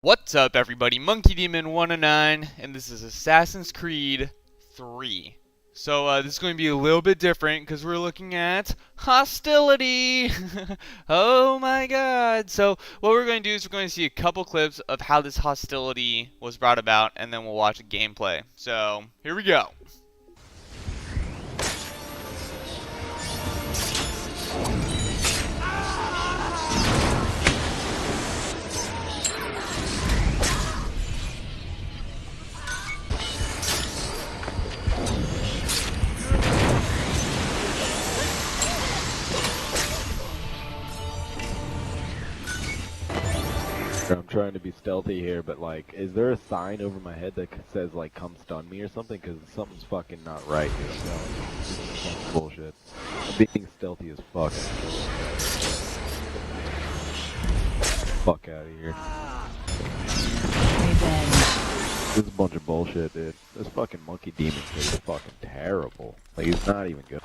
What's up, everybody? Monkey Demon 109, and this is Assassin's Creed 3. So this is going to be a little bit different because we're looking at Hostility. Oh my god. So what we're going to do is we're going to see a couple clips of how this hostility was brought about, and then we'll watch a gameplay. So here we go. I'm trying to be stealthy here, but like, is there a sign over my head that says like "come stun me" or something? Because something's fucking not right here. I'm telling you, this is some bullshit. I'm being stealthy as fuck. Fuck out of here. This is a bunch of bullshit, dude. This fucking monkey demon is fucking terrible. Like, he's not even good.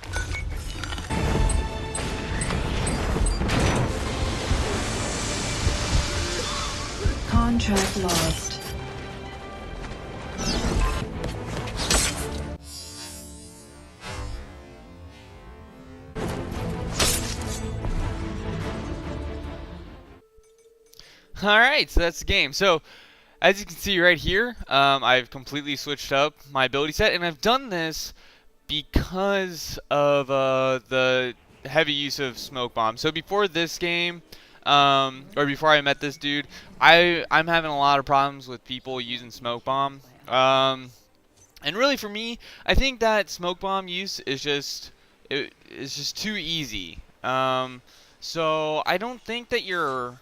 Contract lost. Alright, so that's the game. So, as you can see right here, I've completely switched up my ability set, and I've done this because of the heavy use of smoke bombs. So before this game, or before I met this dude, I'm having a lot of problems with people using smoke bomb. And really for me, I think that smoke bomb use is just too easy. So I don't think that you're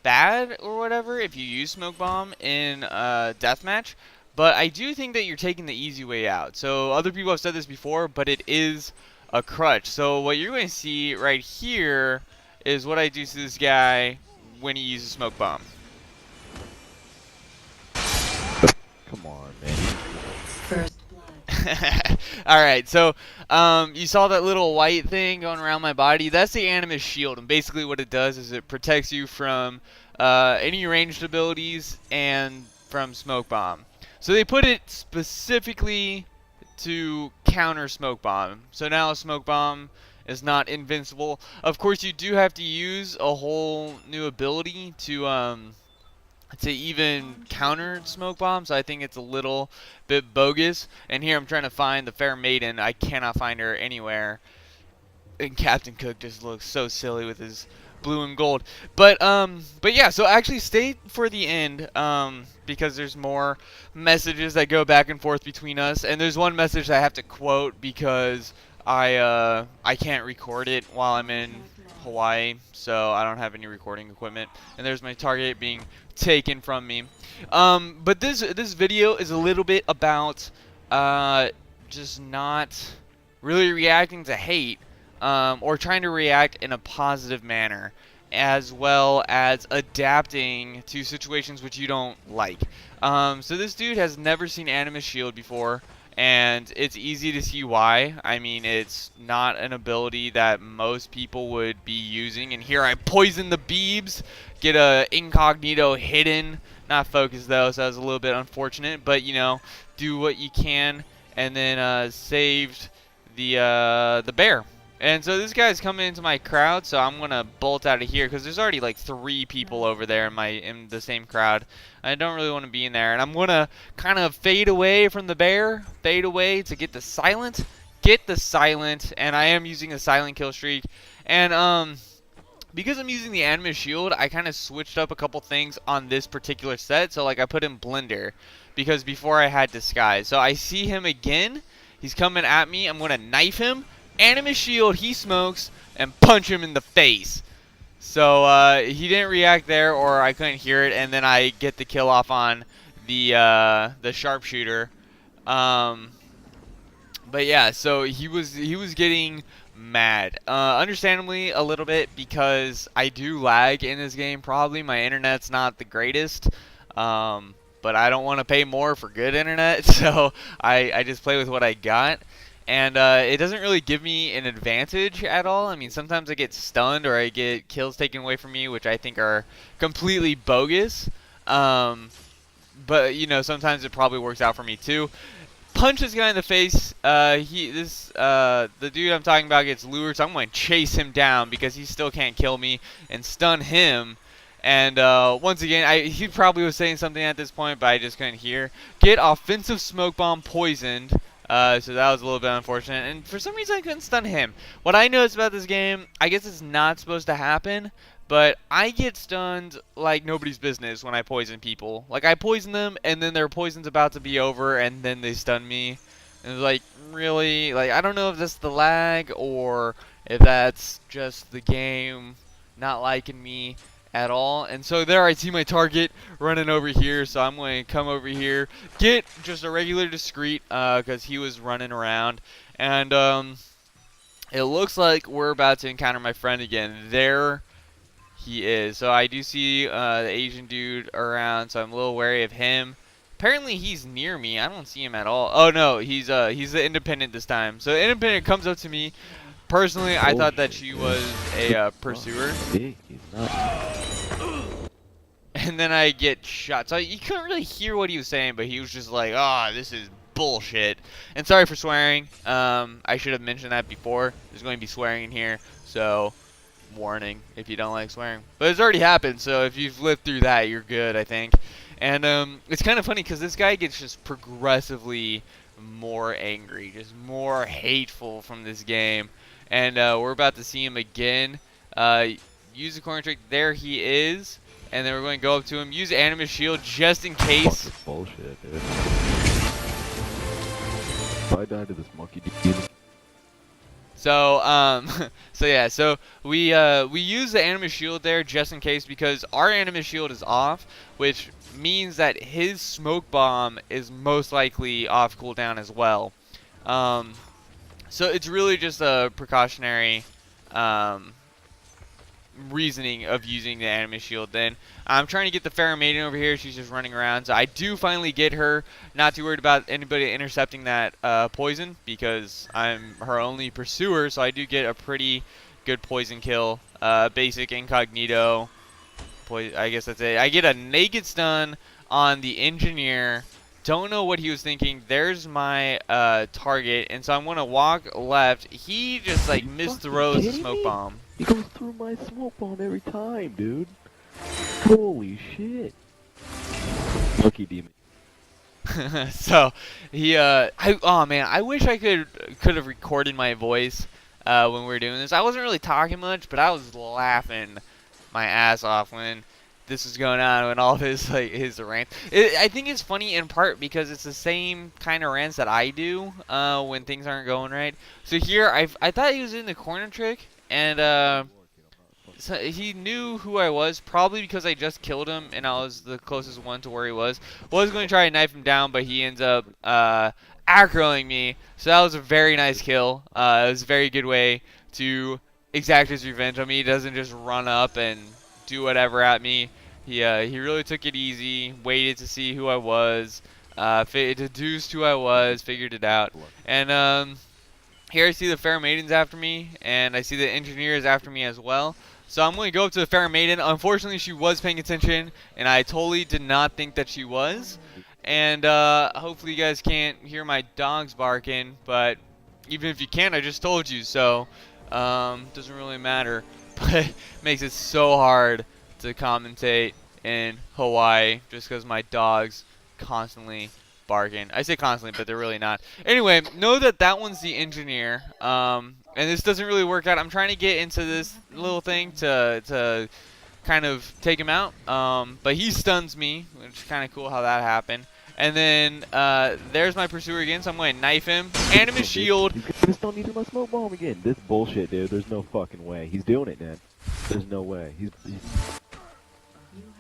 bad or whatever if you use smoke bomb in deathmatch, but I do think that you're taking the easy way out. So other people have said this before, but it is a crutch. So what you're going to see right here is what I do to this guy when he uses smoke bomb. Come on, man. First blood. Alright, so you saw that little white thing going around my body? That's the Animus Shield, and basically what it does is it protects you from any ranged abilities and from smoke bomb. So they put it specifically to counter smoke bomb. So now smoke bomb is not invincible. Of course, you do have to use a whole new ability to even counter smoke bombs. I think it's a little bit bogus. And here I'm trying to find the Fair Maiden. I cannot find her anywhere. And Captain Cook just looks so silly with his blue and gold. But yeah, so actually stay for the end, because there's more messages that go back and forth between us. And there's one message I have to quote because I can't record it while I'm in Hawaii, so I don't have any recording equipment. And there's my target being taken from me. But this video is a little bit about just not really reacting to hate, or trying to react in a positive manner, as well as adapting to situations which you don't like. So this dude has never seen Animus Shield before, and it's easy to see why. I mean, it's not an ability that most people would be using, and here I poison the Beebs, get a incognito hidden, not focused though, so that was a little bit unfortunate, but you know, do what you can, and then saved the bear. And so this guy's coming into my crowd, so I'm gonna bolt out of here because there's already like 3 people over there in the same crowd. I don't really want to be in there, and I'm gonna kind of fade away from the bear, fade away to get the silent, and I am using a silent kill streak. And because I'm using the Animus Shield, I kind of switched up a couple things on this particular set. So like I put in Blender because before I had Disguise. So I see him again. He's coming at me. I'm gonna knife him. Animus Shield, he smokes, and punch him in the face. So he didn't react there, or I couldn't hear it, and then I get the kill off on the sharpshooter. But yeah, so he was getting mad, understandably a little bit, because I do lag in this game. Probably my internet's not the greatest, but I don't want to pay more for good internet, so I just play with what I got. And it doesn't really give me an advantage at all. I mean, sometimes I get stunned or I get kills taken away from me, which I think are completely bogus. But you know, sometimes it probably works out for me too. Punch this guy in the face. The dude I'm talking about gets lured, so I'm going to chase him down because he still can't kill me and stun him. And once again, he probably was saying something at this point, but I just couldn't hear. Get offensive smoke bomb poisoned. So that was a little bit unfortunate. And for some reason, I couldn't stun him. What I noticed about this game, I guess it's not supposed to happen, but I get stunned like nobody's business when I poison people. Like, I poison them, and then their poison's about to be over, and then they stun me. And it's like, really? Like, I don't know if that's the lag, or if that's just the game not liking me at all. And so there I see my target running over here, so I'm going to come over here, get just a regular discreet, because he was running around. And it looks like we're about to encounter my friend again. There he is. So I do see the Asian dude around, so I'm a little wary of him. Apparently he's near me. I don't see him at all. Oh no, he's the independent this time. So the independent comes up to me. Personally, I thought that she was a pursuer. He's not. And then I get shot. So you couldn't really hear what he was saying, but he was just like, "Ah, this is bullshit." And sorry for swearing. I should have mentioned that before. There's going to be swearing in here, so warning if you don't like swearing. But it's already happened, so if you've lived through that, you're good, I think. And it's kind of funny because this guy gets just progressively more angry, just more hateful from this game. And we're about to see him again. Use the corner trick. There he is. And then we're going to go up to him. Use Animus Shield just in case. Fucking bullshit, dude. If I die to this monkey demon. So so we use the Animus Shield there just in case because our Animus Shield is off, which means that his smoke bomb is most likely off cooldown as well. So it's really just a precautionary reasoning of using the Animus Shield. Then I'm trying to get the Pharaoh Maiden over here. She's just running around, so I do finally get her. Not too worried about anybody intercepting that poison because I'm her only pursuer, so I do get a pretty good poison kill. Basic incognito. I guess that's it. I get a naked stun on the engineer. Don't know what he was thinking. There's my target, and so I'm gonna walk left. He just like misthrows the smoke bomb. He goes through my smoke bomb every time, dude. Holy shit. Monkey demon. So he oh man, I wish I could have recorded my voice when we were doing this. I wasn't really talking much, but I was laughing my ass off when this was going on, when all his rants. I think it's funny in part because it's the same kind of rants that I do when things aren't going right. So here I thought he was in the corner trick, and so he knew who I was, probably because I just killed him and I was the closest one to where he was. Was going to try and knife him down, but he ends up aggroing me. So that was a very nice kill. It was a very good way to exact his revenge on me. He doesn't just run up and do whatever at me. He really took it easy, waited to see who I was, deduced who I was, figured it out. And here I see the Pharaoh Maiden's after me, and I see the engineer is after me as well. So I'm going to go up to the Pharaoh Maiden. Unfortunately, she was paying attention, and I totally did not think that she was. And hopefully you guys can't hear my dogs barking, but even if you can, I just told you, so doesn't really matter. But it makes it so hard to commentate in Hawaii just because my dogs constantly barking. I say constantly, but they're really not. Anyway, know that that one's the engineer. And this doesn't really work out. I'm trying to get into this little thing to kind of take him out. But he stuns me, which is kind of cool how that happened. And then there's my pursuer again, so I'm going to knife him. Animus Shield. He's gonna stun me through my smoke bomb again. This bullshit, dude. There's no fucking way. He's doing it, man. There's no way. He's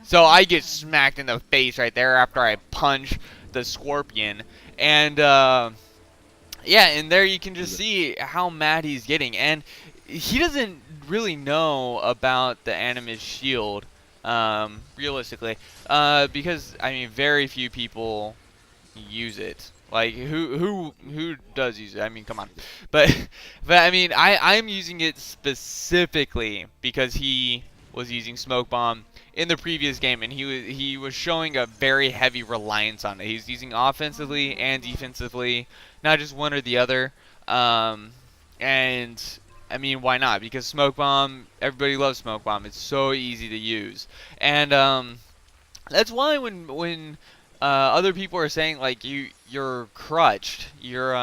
So I get smacked in the face right there after I punch the scorpion. And yeah, and there you can just see how mad he's getting. And he doesn't really know about the Animus Shield, realistically. Because, I mean, very few people use it. Like, who does use it? I mean, come on. But I mean, I'm using it specifically because he was using Smoke Bomb. in the previous game, and he was showing a very heavy reliance on it. He's using offensively and defensively, not just one or the other. Um, and I mean, why not? Because smoke bomb, everybody loves smoke bomb. It's so easy to use, and that's why when other people are saying like you're crutched, you're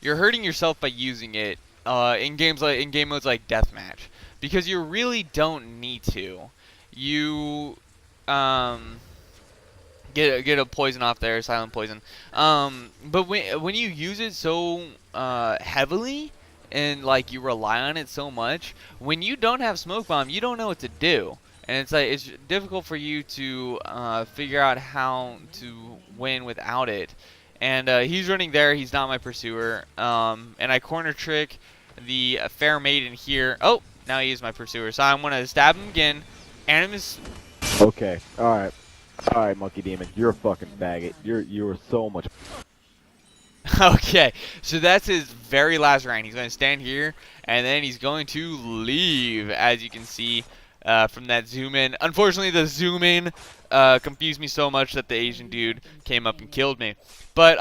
hurting yourself by using it in game modes like deathmatch because you really don't need to. You um, get a poison off there, silent poison. But when you use it so heavily and like you rely on it so much, when you don't have smoke bomb, you don't know what to do, and it's like it's difficult for you to figure out how to win without it. And he's running there. He's not my pursuer. And I corner trick the fair maiden here. Oh, now he is my pursuer. So I'm gonna stab him again. Animus. Okay. All right, Monkey Demon. You're a fucking faggot. You are so much. Okay, so that's his very last round. He's going to stand here, and then he's going to leave, as you can see from that zoom in. Unfortunately, the zoom in confused me so much that the Asian dude came up and killed me. But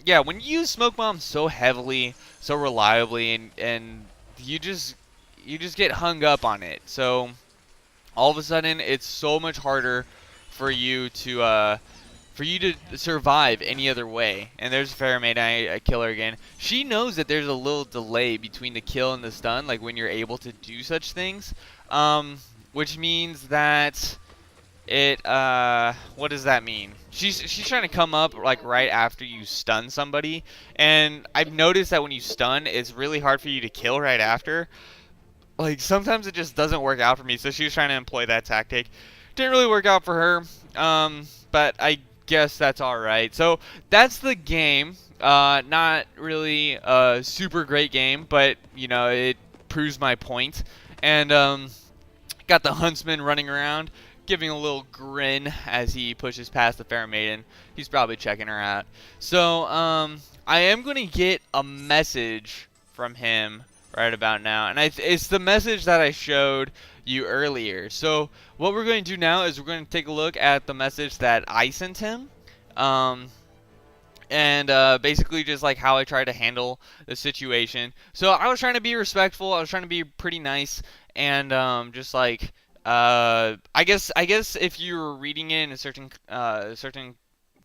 yeah, when you use smoke bomb so heavily, so reliably, and you just get hung up on it. So all of a sudden, it's so much harder for you to survive any other way. And there's Fairmaid, I kill her again. She knows that there's a little delay between the kill and the stun, like when you're able to do such things. Which means that what does that mean? She's trying to come up like right after you stun somebody, and I've noticed that when you stun, it's really hard for you to kill right after. Like sometimes it just doesn't work out for me, so she was trying to employ that tactic. Didn't really work out for her, but I guess that's all right. So that's the game. Not really a super great game, but you know it proves my point. And got the huntsman running around, giving a little grin as he pushes past the fair maiden. He's probably checking her out. So I am going to get a message from him right about now, and it's the message that I showed you earlier. So what we're going to do now is we're going to take a look at the message that I sent him. And basically just like how I try to handle the situation. So I was trying to be respectful. I was trying to be pretty nice, and just like I guess if you were reading it in a certain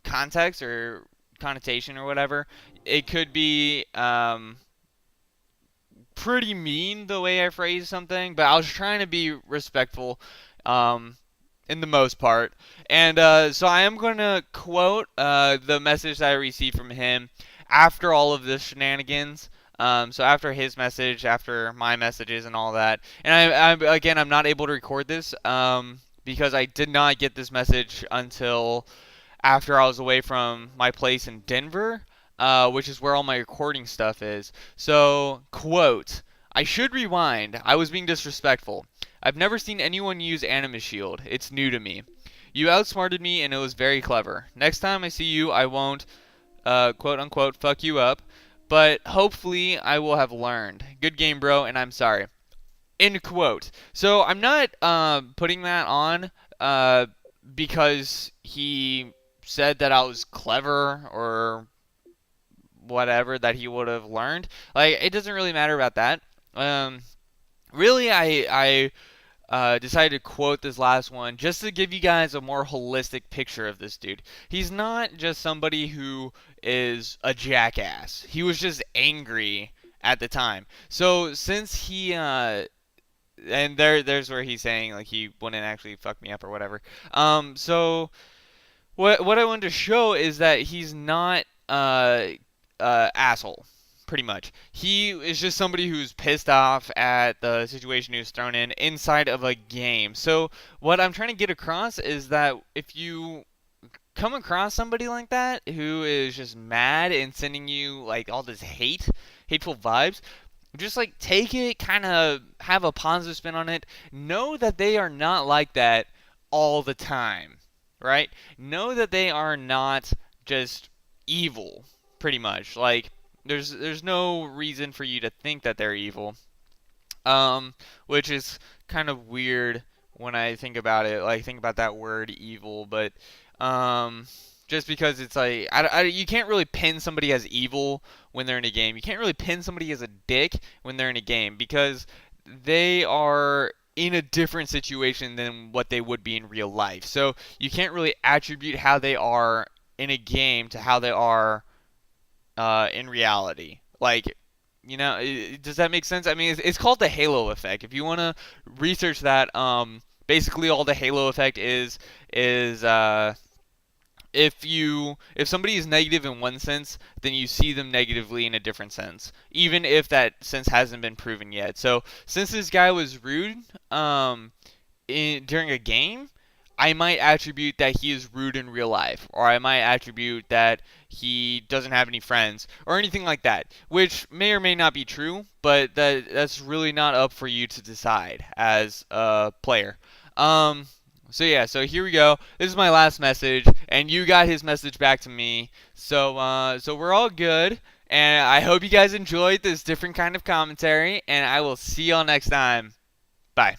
context or connotation or whatever, it could be pretty mean the way I phrased something. But I was trying to be respectful. In the most part. And so I am going to quote the message that I received from him after all of this shenanigans. So after his message, after my messages and all that. And again, I'm not able to record this because I did not get this message until after I was away from my place in Denver, which is where all my recording stuff is. So, quote, I should rewind. I was being disrespectful. I've never seen anyone use Animus Shield. It's new to me. You outsmarted me and it was very clever. Next time I see you, I won't, quote unquote, fuck you up. But hopefully I will have learned. Good game, bro, and I'm sorry. End quote. So I'm not putting that on because he said that I was clever or whatever that he would have learned. Like it doesn't really matter about that. Really, I decided to quote this last one just to give you guys a more holistic picture of this dude. He's not just somebody who is a jackass. He was just angry at the time. So since he and there's where he's saying like he wouldn't actually fuck me up or whatever. So what I wanted to show is that he's not asshole. Pretty much. He is just somebody who's pissed off at the situation he was thrown in inside of a game. So what I'm trying to get across is that if you come across somebody like that who is just mad and sending you like all this hateful vibes, just like take it, kind of have a positive spin on it. Know that they are not like that all the time, right? Know that they are not just evil, pretty much. Like there's no reason for you to think that they're evil, which is kind of weird when I think about it. Like think about that word evil, but um, just because it's like you can't really pin somebody as evil when they're in a game. You can't really pin somebody as a dick when they're in a game because they are in a different situation than what they would be in real life. So you can't really attribute how they are in a game to how they are in reality. Like, does that make sense? I mean, it's called the halo effect. If you want to research that, basically all the halo effect is if somebody is negative in one sense, then you see them negatively in a different sense, even if that sense hasn't been proven yet. So since this guy was rude, during a game, I might attribute that he is rude in real life, or I might attribute that he doesn't have any friends, or anything like that, which may or may not be true, but that's really not up for you to decide as a player. Um, so yeah, so here we go. This is my last message, and you got his message back to me. So we're all good, and I hope you guys enjoyed this different kind of commentary, and I will see y'all next time. Bye.